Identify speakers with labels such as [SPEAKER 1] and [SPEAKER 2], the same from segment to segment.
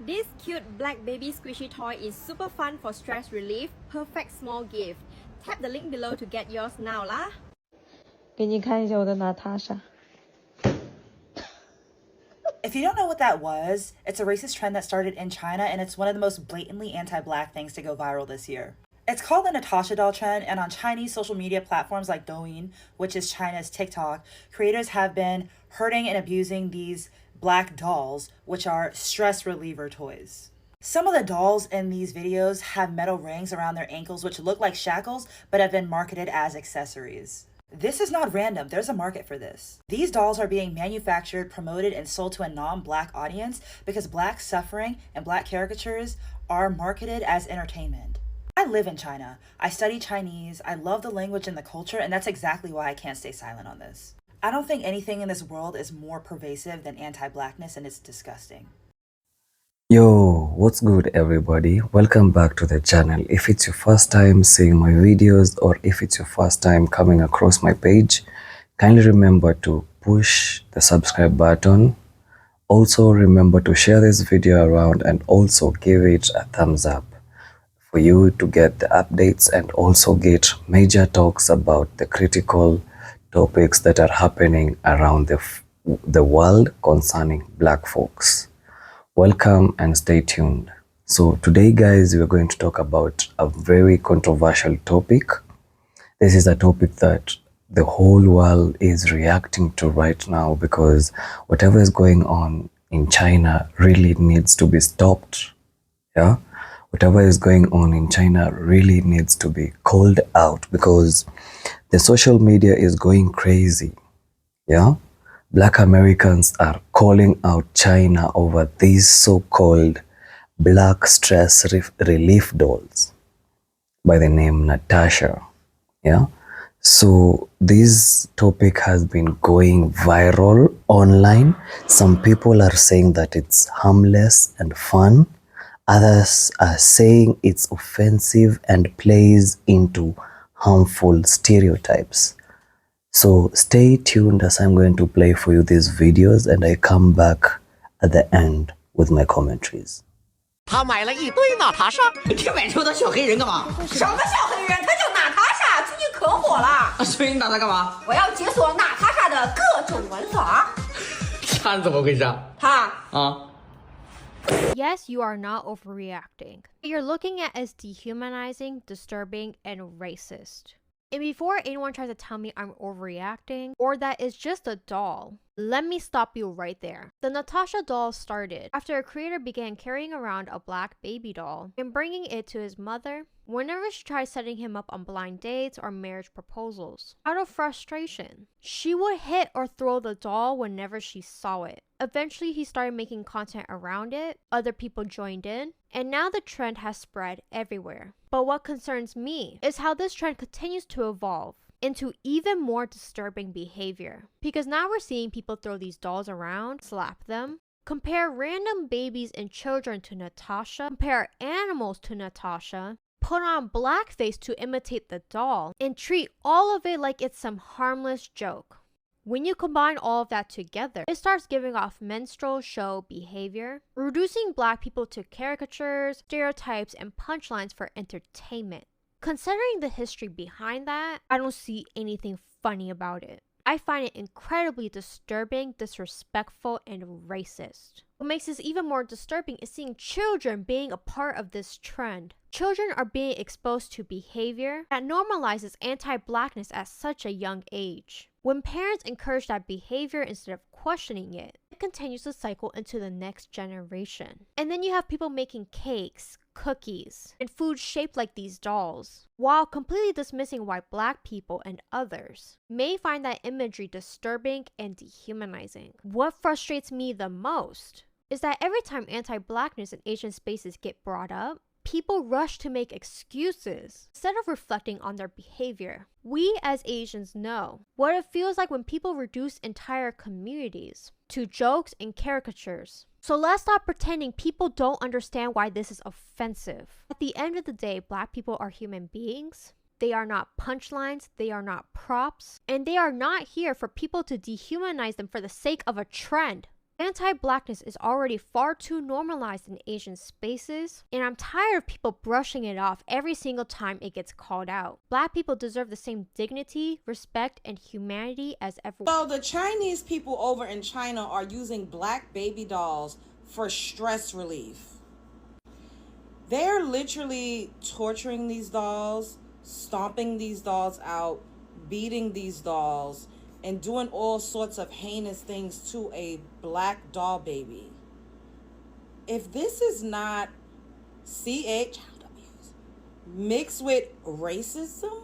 [SPEAKER 1] This cute black baby squishy toy is super fun for stress relief, perfect small gift. Tap the link below to get yours now 啦。
[SPEAKER 2] 给你看一下我的 Natasha。
[SPEAKER 3] If you don't know what that was, it's a racist trend that started in China, and it's one of the most blatantly anti-black things to go viral this year. It's called the Natasha doll trend, and on Chinese social media platforms like Douyin, which is China's TikTok, creators have been hurting and abusing these black dolls, which are stress reliever toys. Some of the dolls in these videos have metal rings around their ankles which look like shackles, but have been marketed as accessories. This is not random. There's a market for this. These dolls are being manufactured, promoted, and sold to a non-black audience because black suffering and black caricatures are marketed as entertainment. I live in China. I study Chinese. I love the language and the culture, and that's exactly why I can't stay silent on this. I don't think anything in this world is more pervasive than anti-blackness, and it's disgusting.
[SPEAKER 4] Yo, what's good everybody? Welcome back to the channel. If it's your first time seeing my videos or if it's your first time coming across my page, kindly remember to push the subscribe button. Also remember to share this video around and also give it a thumbs up for you to get the updates and also get major talks about the critical topics that are happening around the world concerning black folks. Welcome and stay tuned. So today guys, we're going to talk about a very controversial topic. This is a topic that the whole world is reacting to right now because whatever is going on in China really needs to be stopped. Yeah, whatever is going on in China really needs to be called out because the social media is going crazy. Yeah, Black Americans are calling out China over these so-called black stress relief dolls by the name Natasha. Yeah, so this topic has been going viral online. Some people are saying that it's harmless and fun. Others are saying it's offensive and plays into harmful stereotypes. So stay tuned as I'm going to play for you these videos and I come back at the end with my commentaries.
[SPEAKER 5] 他买了一堆娜塔莎，这买这么多小黑人干嘛？
[SPEAKER 6] 什么小黑人？他叫娜塔莎，最近可火了。
[SPEAKER 5] 所以你打他干嘛？
[SPEAKER 6] 我要解锁娜塔莎的各种玩法。
[SPEAKER 5] 他是怎么回事啊？
[SPEAKER 6] 他
[SPEAKER 1] Yes, you are not overreacting. What you're looking at is dehumanizing, disturbing, and racist. And before anyone tries to tell me I'm overreacting or that it's just a doll, let me stop you right there. The Natasha doll started after a creator began carrying around a black baby doll and bringing it to his mother whenever she tried setting him up on blind dates or marriage proposals. Out of frustration, she would hit or throw the doll whenever she saw it. Eventually, he started making content around it, other people joined in, and now the trend has spread everywhere. But what concerns me is how this trend continues to evolve into even more disturbing behavior. Because now we're seeing people throw these dolls around, slap them, compare random babies and children to Natasha, compare animals to Natasha, put on blackface to imitate the doll, and treat all of it like it's some harmless joke. When you combine all of that together, it starts giving off minstrel show behavior, reducing black people to caricatures, stereotypes, and punchlines for entertainment. Considering the history behind that, I don't see anything funny about it. I find it incredibly disturbing, disrespectful, and racist. What makes this even more disturbing is seeing children being a part of this trend. Children are being exposed to behavior that normalizes anti-blackness at such a young age. When parents encourage that behavior instead of questioning it, it continues to cycle into the next generation. And then you have people making cakes, cookies, and food shaped like these dolls, while completely dismissing why black people and others may find that imagery disturbing and dehumanizing. What frustrates me the most is that every time anti-blackness in Asian spaces get brought up, people rush to make excuses instead of reflecting on their behavior. We as Asians know what it feels like when people reduce entire communities to jokes and caricatures. So let's stop pretending people don't understand why this is offensive. At the end of the day, black people are human beings. They are not punchlines, they are not props, and they are not here for people to dehumanize them for the sake of a trend. Anti-blackness is already far too normalized in Asian spaces, and I'm tired of people brushing it off every single time it gets called out. Black people deserve the same dignity, respect, and humanity as everyone.
[SPEAKER 7] So the Chinese people over in China are using black baby dolls for stress relief. They're literally torturing these dolls, stomping these dolls out, beating these dolls, and doing all sorts of heinous things to a black doll baby. If this is not child abuse mixed with racism,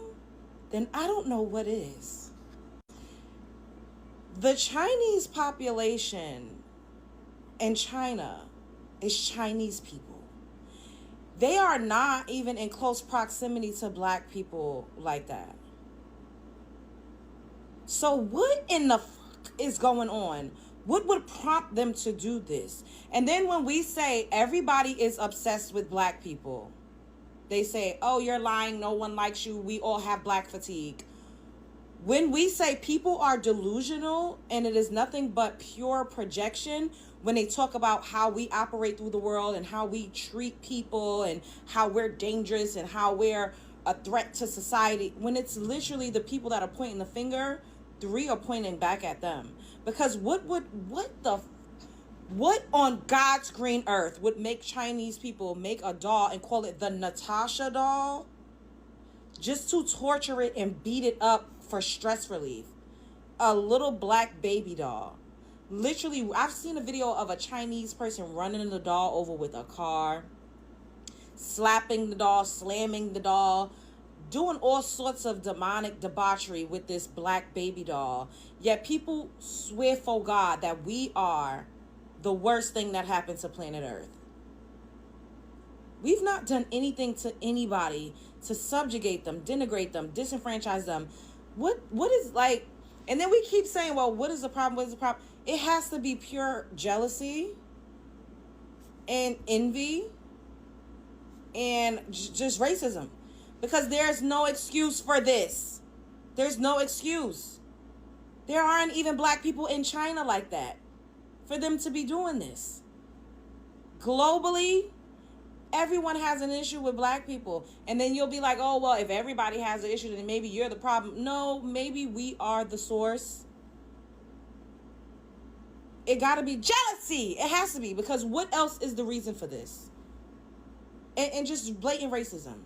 [SPEAKER 7] then I don't know what is. The Chinese population in China is Chinese people. They are not even in close proximity to black people like that. So what in the fuck is going on? What would prompt them to do this? And then when we say everybody is obsessed with black people, they say, oh, you're lying, no one likes you, we all have black fatigue. When we say people are delusional and it is nothing but pure projection, when they talk about how we operate through the world and how we treat people and how we're dangerous and how we're a threat to society, when it's literally the people that are pointing the finger, three are pointing back at them. Because what on God's green earth would make Chinese people make a doll and call it the Natasha doll just to torture it and beat it up for stress relief? A little black baby doll. Literally, I've seen a video of a Chinese person running the doll over with a car, slapping the doll, slamming the doll, doing all sorts of demonic debauchery with this black baby doll. Yet people swear for God that we are the worst thing that happened to planet Earth. We've not done anything to anybody to subjugate them, denigrate them, disenfranchise them. What is like, and then we keep saying, well, what is the problem? What is the problem? It has to be pure jealousy and envy and just racism. Because there's no excuse for this. There's no excuse. There aren't even black people in China like that for them to be doing this. Globally, everyone has an issue with black people. And then you'll be like, oh, well, if everybody has an issue, then maybe you're the problem. No, maybe we are the source. It got to be jealousy. It has to be. Because what else is the reason for this? And just blatant racism.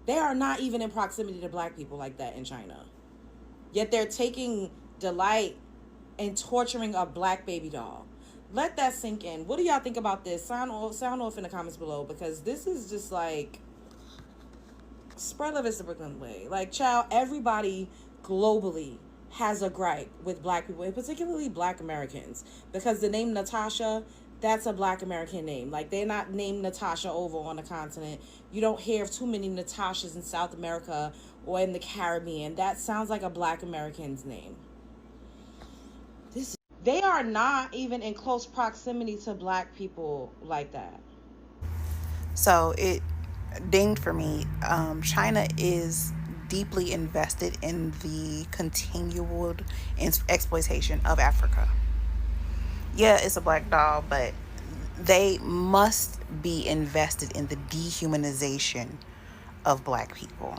[SPEAKER 7] They are not even in proximity to black people like that in China. Yet they're taking delight in torturing a black baby doll. Let that sink in. What do y'all think about this? Sound off in the comments below, because this is just like spread love is the Brooklyn way. Like, child, everybody globally has a gripe with black people, and particularly black Americans, because the name Natasha, that's a black American name. Like, they're not named Natasha over on the continent. You don't hear of too many Natashas in South America or in the Caribbean. That sounds like a black American's name. They are not even in close proximity to black people like that.
[SPEAKER 8] So it dinged for me. China is deeply invested in the continued exploitation of Africa. Yeah, it's a black doll, but they must be invested in the dehumanization of black people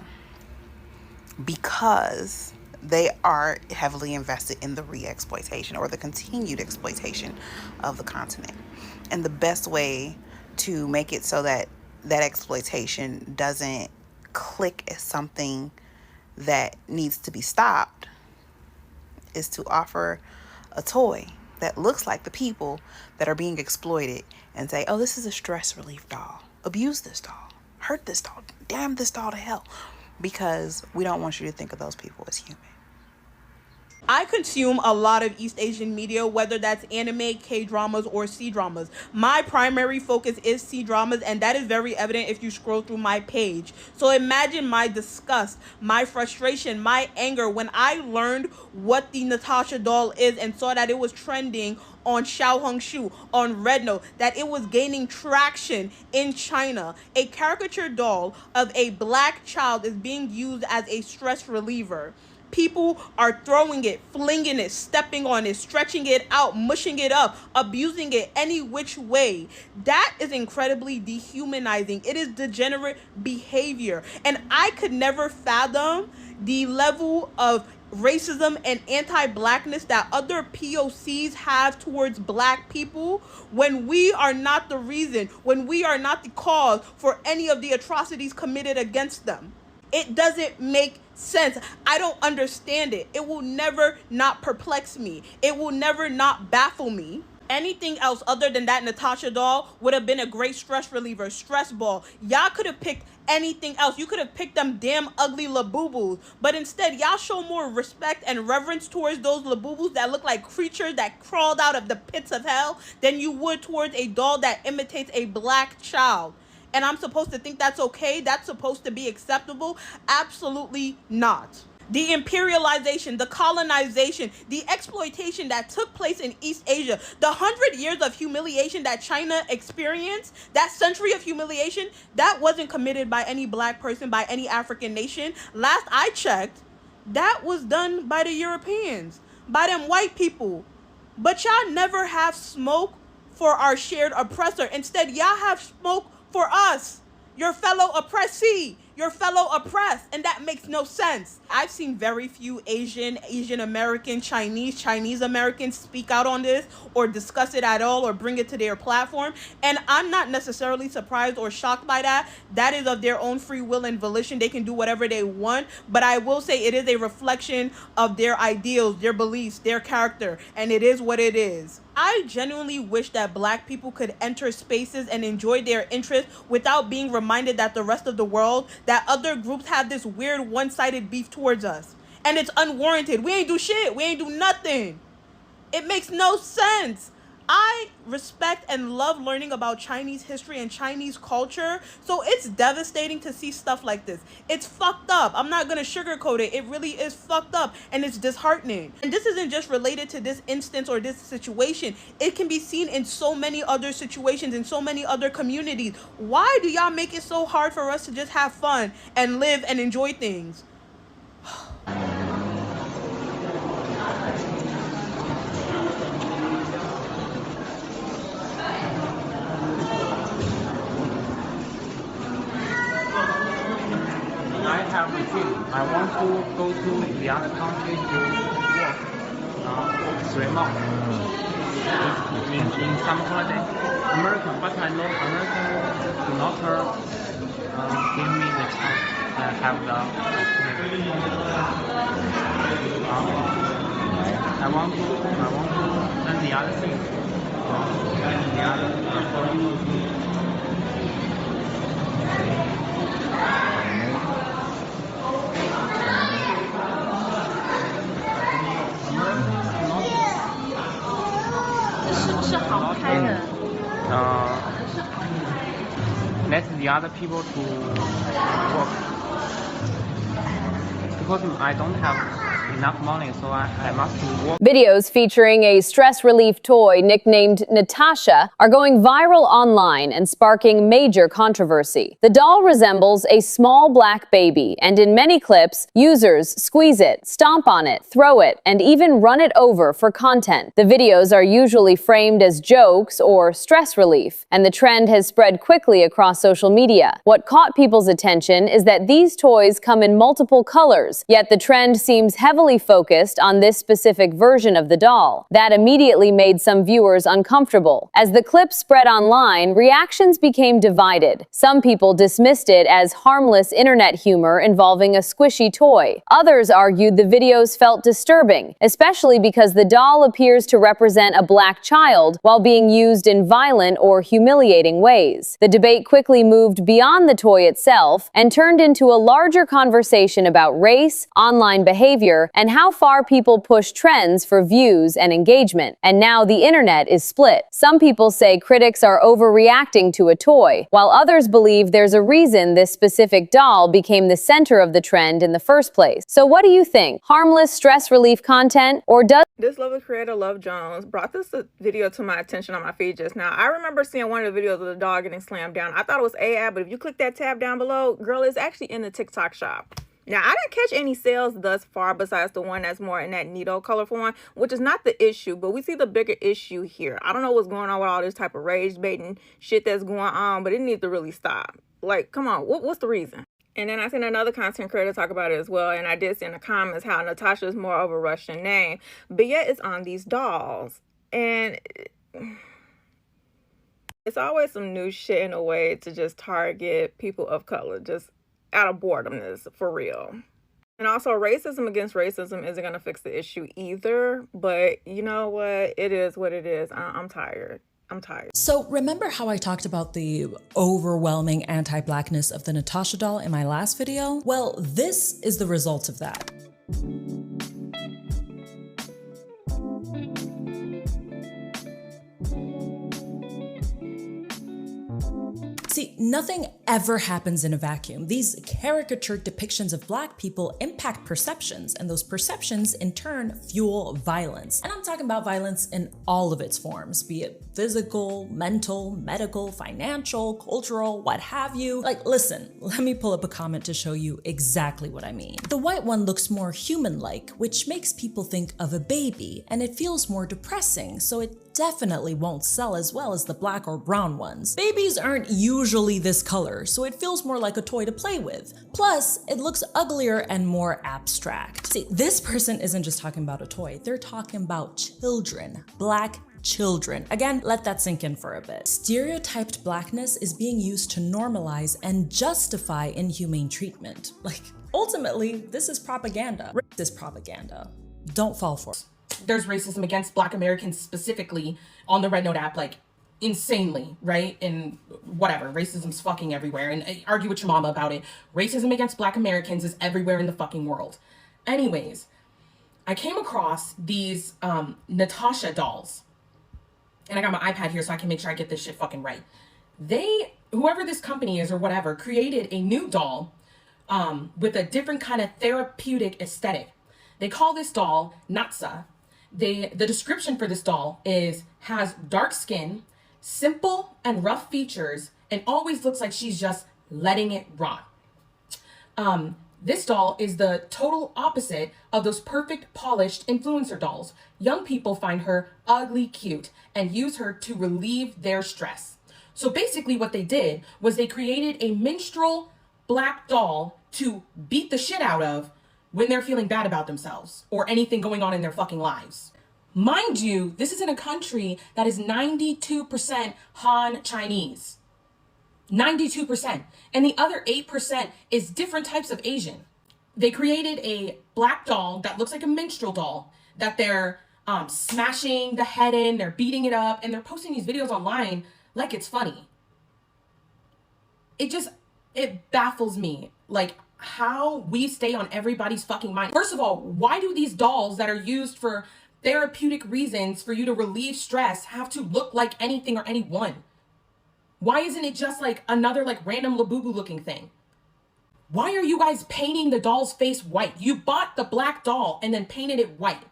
[SPEAKER 8] because they are heavily invested in the re-exploitation or the continued exploitation of the continent. And the best way to make it so that that exploitation doesn't click as something that needs to be stopped is to offer a toy that looks like the people that are being exploited and say, oh, this is a stress relief doll. Abuse this doll. Hurt this doll. Damn this doll to hell. Because we don't want you to think of those people as human.
[SPEAKER 9] I consume a lot of East Asian media, whether that's anime, K-dramas, or C-dramas. My primary focus is C-dramas, and that is very evident if you scroll through my page. So imagine my disgust, my frustration, my anger when I learned what the Natasha doll is and saw that it was trending on Xiaohongshu, on Rednote, that it was gaining traction in China. A caricature doll of a black child is being used as a stress reliever. People are throwing it, flinging it, stepping on it, stretching it out, mushing it up, abusing it any which way. That is incredibly dehumanizing. It is degenerate behavior. And I could never fathom the level of racism and anti-blackness that other POCs have towards black people when we are not the reason, when we are not the cause for any of the atrocities committed against them. It doesn't make sense. I don't understand it. It will never not perplex me. It will never not baffle me. Anything else other than that Natasha doll would have been a great stress reliever, stress ball. Y'all could have picked anything else. You could have picked them damn ugly Labubus. But instead, y'all show more respect and reverence towards those Labubus that look like creatures that crawled out of the pits of hell than you would towards a doll that imitates a black child. And I'm supposed to think that's okay? That's supposed to be acceptable? Absolutely not. The imperialization, the colonization, the exploitation that took place in East Asia, the 100 years of humiliation that China experienced, that century of humiliation, that wasn't committed by any black person, by any African nation. Last I checked, that was done by the Europeans, by them white people. But y'all never have smoke for our shared oppressor. Instead, y'all have smoke for us, your fellow oppressee, your fellow oppressed, and that makes no sense. I've seen very few Asian American, Chinese Americans speak out on this or discuss it at all or bring it to their platform, and I'm not necessarily surprised or shocked by that. That is of their own free will and volition. They can do whatever they want, but I will say it is a reflection of their ideals, their beliefs, their character, and it is what it is. I genuinely wish that black people could enter spaces and enjoy their interests without being reminded that the rest of the world, that other groups have this weird one-sided beef towards us. And it's unwarranted. We ain't do shit. We ain't do nothing. It makes no sense. I respect and love learning about Chinese history and Chinese culture, so it's devastating to see stuff like this. It's fucked up. I'm not gonna sugarcoat it. It really is fucked up, and it's disheartening. And this isn't just related to this instance or this situation. It can be seen in so many other situations, in so many other communities. Why do y'all make it so hard for us to just have fun and live and enjoy things?
[SPEAKER 10] I have a dream. I want to go to the other country to work 3 months. In some holiday. American, but I know American do not give me the chance and have the opportunity. I want to learn the other things. The other let the other people to work because I don't have enough money, so I must work.
[SPEAKER 11] Videos featuring a stress relief toy nicknamed Natasha are going viral online and sparking major controversy. The doll resembles a small black baby, and in many clips, users squeeze it, stomp on it, throw it, and even run it over for content. The videos are usually framed as jokes or stress relief, and the trend has spread quickly across social media. What caught people's attention is that these toys come in multiple colors, yet the trend seems heavily focused on this specific version of the doll. That immediately made some viewers uncomfortable. As the clip spread online, reactions became divided. Some people dismissed it as harmless internet humor involving a squishy toy. Others argued the videos felt disturbing, especially because the doll appears to represent a black child while being used in violent or humiliating ways. The debate quickly moved beyond the toy itself and turned into a larger conversation about race, online behavior, and how far people push trends for views and engagement. And now the internet is split. Some people say critics are overreacting to a toy, while others believe there's a reason this specific doll became the center of the trend in the first place. So what do you think? Harmless stress relief content, or does
[SPEAKER 12] This lovely creator, Love Jones, brought this video to my attention on my feed just now. I remember seeing one of the videos of the dog getting slammed down. I thought it was AI, but if you click that tab down below, girl, it's actually in the TikTok shop. Now, I didn't catch any sales thus far besides the one that's more in that needle colorful one, which is not the issue, but we see the bigger issue here. I don't know what's going on with all this type of rage baiting shit that's going on, but it needs to really stop. Like, come on, what's the reason? And then I seen another content creator talk about it as well, and I did see in the comments how Natasha is more of a Russian name, but yet it's on these dolls. And it's always some new shit in a way to just target people of color, just out of boredomness, for real. And also, racism against racism isn't going to fix the issue either, but you know what? It is what it is. I'm tired. I'm tired.
[SPEAKER 13] So remember how I talked about the overwhelming anti-blackness of the Natasha doll in my last video? Well, this is the result of that. See, nothing ever happens in a vacuum. These caricatured depictions of Black people impact perceptions, and those perceptions in turn fuel violence. And I'm talking about violence in all of its forms, be it physical, mental, medical, financial, cultural, what have you. Like, listen, let me pull up a comment to show you exactly what I mean. The white one looks more human-like, which makes people think of a baby, and it feels more depressing, so it definitely won't sell as well as the black or brown ones. Babies aren't usually this color, so it feels more like a toy to play with. Plus, it looks uglier and more abstract. See, this person isn't just talking about a toy, they're talking about children, Black children. Again, let that sink in for a bit. Stereotyped Blackness is being used to normalize and justify inhumane treatment. Like, ultimately, this is propaganda. This propaganda. Don't fall for it.
[SPEAKER 14] There's racism against Black Americans specifically on the Red Note app, like insanely, right? And whatever, racism's fucking everywhere. And argue with your mama about it. Racism against Black Americans is everywhere in the fucking world. Anyways, I came across these Natasha dolls. And I got my iPad here so I can make sure I get this shit fucking right. Whoever this company is or whatever, created a new doll with a different kind of therapeutic aesthetic. They call this doll Natsa. The description for this doll has dark skin, simple and rough features, and always looks like she's just letting it rot. This doll is the total opposite of those perfect polished influencer dolls. Young people find her ugly cute and use her to relieve their stress. So basically what they did was they created a minstrel black doll to beat the shit out of when they're feeling bad about themselves or anything going on in their fucking lives. Mind you, this is in a country that is 92% Han Chinese. 92%. And the other 8% is different types of Asian. They created a black doll that looks like a minstrel doll that they're smashing the head in, they're beating it up, and they're posting these videos online like it's funny. It baffles me, like, how we stay on everybody's fucking mind. First of all, why do these dolls that are used for therapeutic reasons for you to relieve stress have to look like anything or anyone? Why isn't it just like another like random Labubu looking thing? Why are you guys painting the doll's face white? You bought the black doll and then painted it white.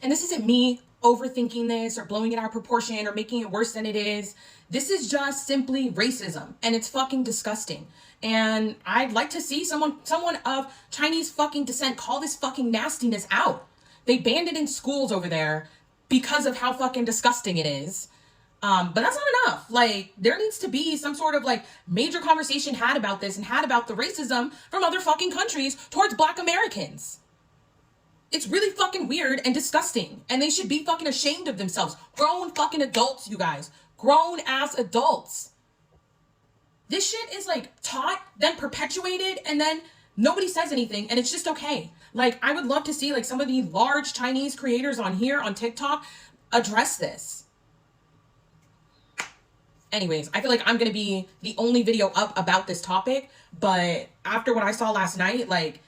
[SPEAKER 14] And this isn't me overthinking this or blowing it out of proportion or making it worse than it is. This is just simply racism, and it's fucking disgusting. And I'd like to see someone of Chinese fucking descent call this fucking nastiness out. They banned it in schools over there because of how fucking disgusting it is. But that's not enough. Like, there needs to be some sort of like major conversation had about this and had about the racism from other fucking countries towards Black Americans. It's really fucking weird and disgusting, and they should be fucking ashamed of themselves. Grown fucking adults, you guys. Grown ass adults. This shit is like taught, then perpetuated, and then nobody says anything, and it's just okay. Like, I would love to see like some of the large Chinese creators on here on TikTok address this. Anyways, I feel like I'm gonna be the only video up about this topic, but after what I saw last night, like,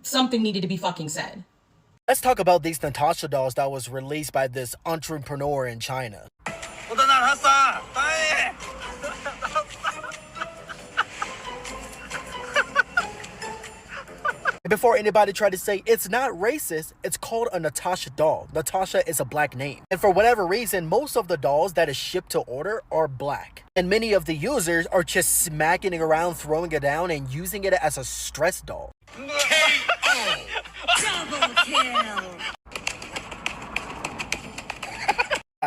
[SPEAKER 14] something needed to be fucking said.
[SPEAKER 15] Let's talk about these Natasha dolls that was released by this entrepreneur in China. before anybody try to say it's not racist, it's called a Natasha doll. Natasha is a black name. And for whatever reason, most of the dolls that is shipped to order are black. And many of the users are just smacking it around, throwing it down, and using it as a stress doll.
[SPEAKER 6] Double kill.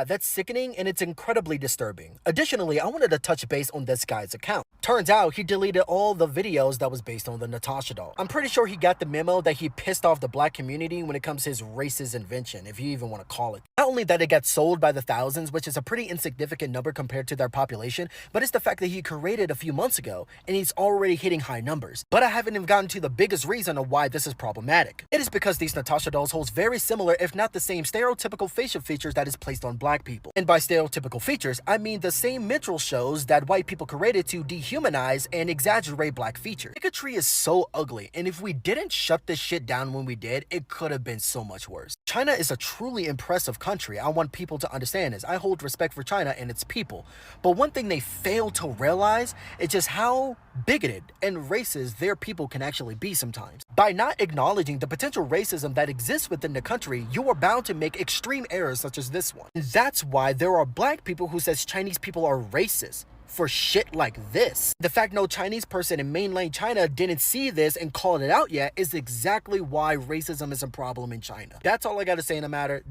[SPEAKER 15] That's sickening and it's incredibly disturbing. Additionally, I wanted to touch base on this guy's account. Turns out he deleted all the videos that was based on the Natasha doll. I'm pretty sure he got the memo that he pissed off the black community when it comes to his racist invention, if you even want to call it. Not only that it got sold by the thousands, which is a pretty insignificant number compared to their population, but it's the fact that he created a few months ago and he's already hitting high numbers. But I haven't even gotten to the biggest reason of why this is problematic. It is because these Natasha dolls holds very similar, if not the same, stereotypical facial features that is placed on black people. And by stereotypical features, I mean the same mental shows that white people created to dehumanize and exaggerate black features. Bigotry is so ugly, and if we didn't shut this shit down when we did, it could have been so much worse. China is a truly impressive country. I want people to understand this. I hold respect for China and its people. But one thing they fail to realize is just how bigoted and racist their people can actually be sometimes. By not acknowledging the potential racism that exists within the country, you are bound to make extreme errors such as this one. And that's why there are black people who says Chinese people are racist for shit like this. The fact no Chinese person in mainland China didn't see this and called it out yet is exactly why racism is a problem in China. That's all I gotta say in the matter.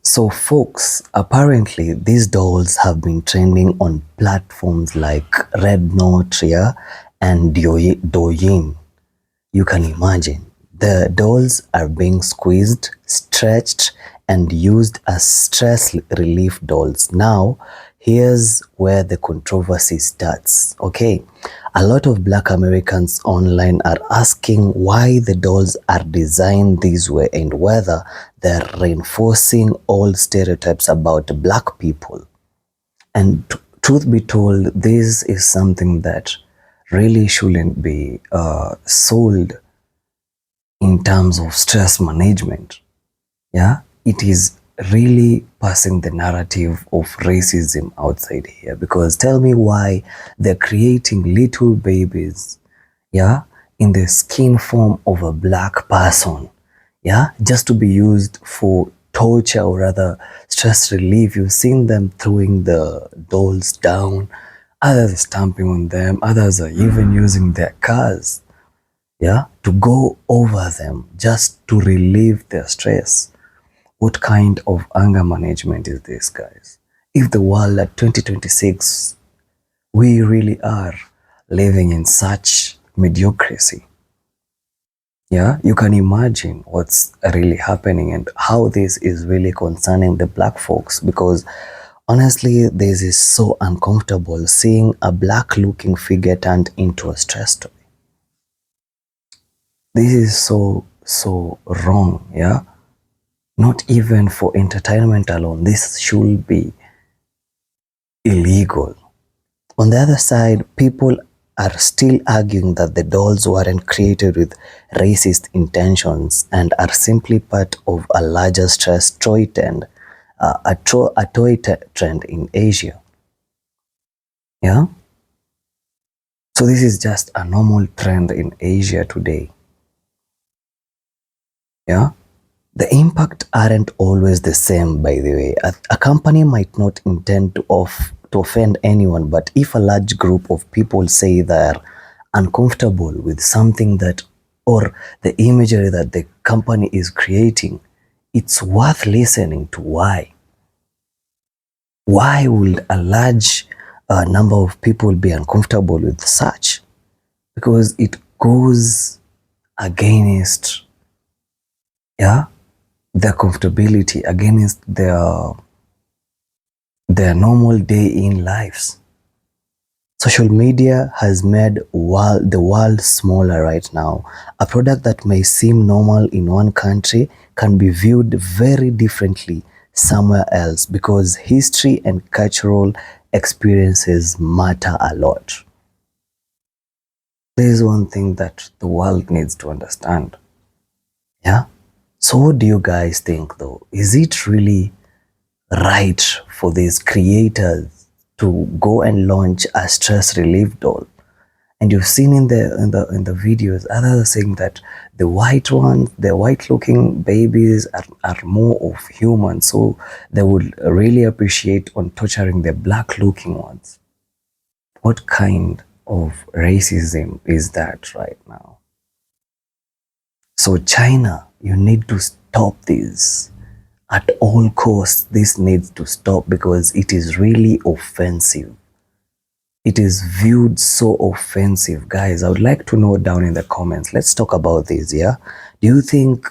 [SPEAKER 4] So folks, apparently these dolls have been trending on platforms like Red Note, yeah, and Douyin. You can imagine. The dolls are being squeezed, stretched, and used as stress relief dolls. Now, here's where the controversy starts, okay? A lot of black Americans online are asking why the dolls are designed this way and whether they're reinforcing old stereotypes about black people. And truth be told, this is something that really shouldn't be sold in terms of stress management. Yeah, it is really passing the narrative of racism outside here, because tell me why they're creating little babies, yeah, in the skin form of a black person, yeah, just to be used for torture or rather stress relief. You've seen them throwing the dolls down, others stamping on them, others are even using their cars, yeah, to go over them just to relieve their stress. What kind of anger management is this, guys? If the world at 2026, we really are living in such mediocrity, yeah, you can imagine what's really happening and how this is really concerning the black folks, because honestly, this is so uncomfortable seeing a black looking figure turned into a stress toy. This is so wrong, yeah? Not even for entertainment alone, this should be illegal. On the other side, people are still arguing that the dolls weren't created with racist intentions and are simply part of a larger stress toy trend, a toy trend in Asia. Yeah? So this is just a normal trend in Asia today. Yeah? The impact aren't always the same, by the way. A company might not intend to offend anyone, but if a large group of people say they're uncomfortable with something that, or the imagery that the company is creating, it's worth listening to why. Why would a large number of people be uncomfortable with such? Because it goes against, yeah, their comfortability, against their normal day-in lives. Social media has made the world smaller right now. A product that may seem normal in one country can be viewed very differently somewhere else, because history and cultural experiences matter a lot. There is one thing that the world needs to understand. Yeah? So what do you guys think though? Is it really right for these creators to go and launch a stress relief doll And you've seen in the videos others saying that the white ones, the white looking babies are more of human, so they would really appreciate on torturing the black looking ones. What kind of racism is that right now? So China, you need to stop this. At all costs, this needs to stop because it is really offensive. It is viewed so offensive. Guys, I would like to know down in the comments. Let's talk about this, yeah? Do you think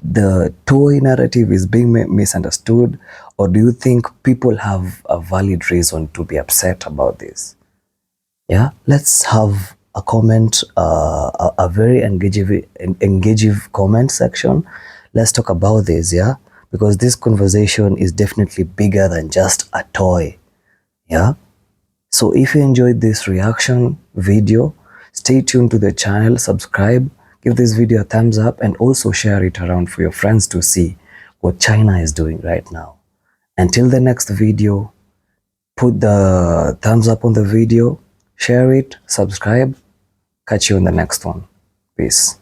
[SPEAKER 4] the toy narrative is being misunderstood? Or do you think people have a valid reason to be upset about this? Yeah, let's have a comment, a very engaging comment section. Let's talk about this, yeah? Because this conversation is definitely bigger than just a toy, yeah? So if you enjoyed this reaction video, stay tuned to the channel, subscribe, give this video a thumbs up, and also share it around for your friends to see what China is doing right now. Until the next video, put the thumbs up on the video, share it, subscribe. Catch you in the next one. Peace.